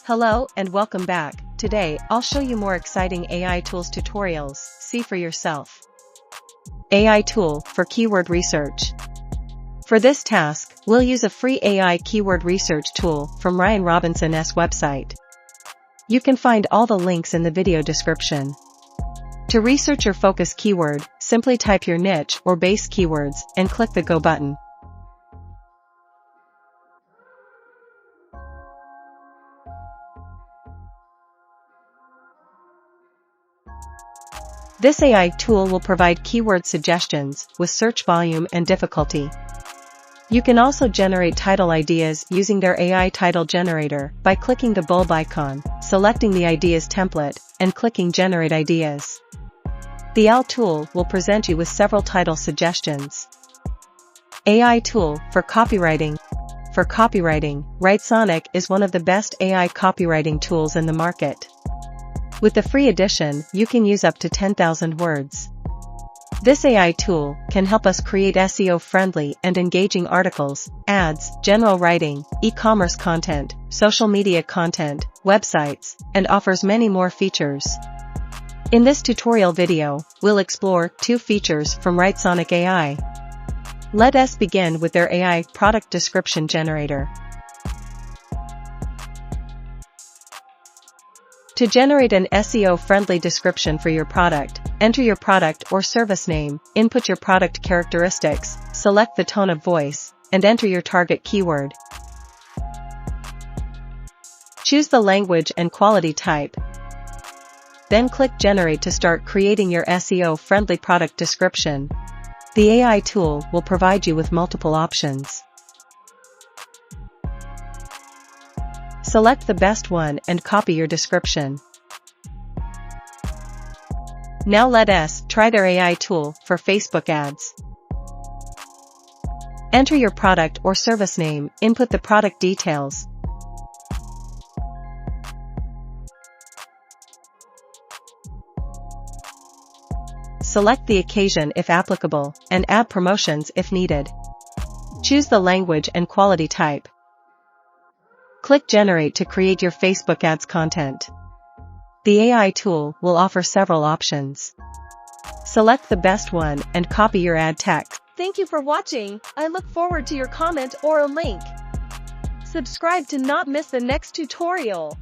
Hello and welcome back. Today, I'll show you more exciting AI tools tutorials. See for yourself. AI tool for keyword research. For this task, we'll use a free AI keyword research tool from Ryan Robinson's website. You can find all the links in the video description. To research your focus keyword, simply type your niche or base keywords and click the Go button. This AI tool will provide keyword suggestions with search volume and difficulty. You can also generate title ideas using their AI title generator by clicking the bulb icon, selecting the ideas template, and clicking Generate Ideas. The AI tool will present you with several title suggestions. AI tool for copywriting. For copywriting, Writesonic is one of the best AI copywriting tools in the market. With the free edition, you can use up to 10,000 words. This AI tool can help us create SEO-friendly and engaging articles, ads, general writing, e-commerce content, social media content, websites, and offers many more features. In this tutorial video, we'll explore 2 features from Writesonic AI. Let us begin with their AI product description generator. To generate an SEO-friendly description for your product, enter your product or service name, input your product characteristics, select the tone of voice, and enter your target keyword. Choose the language and quality type. Then click Generate to start creating your SEO-friendly product description. The AI tool will provide you with multiple options. Select the best one and copy your description. Now let us try their AI tool for Facebook ads. Enter your product or service name, input the product details. Select the occasion if applicable, and add promotions if needed. Choose the language and quality type. Click Generate to create your Facebook ads content. The AI tool will offer several options. Select the best one and copy your ad text. Thank you for watching. I look forward to your comment or a link. Subscribe to not miss the next tutorial.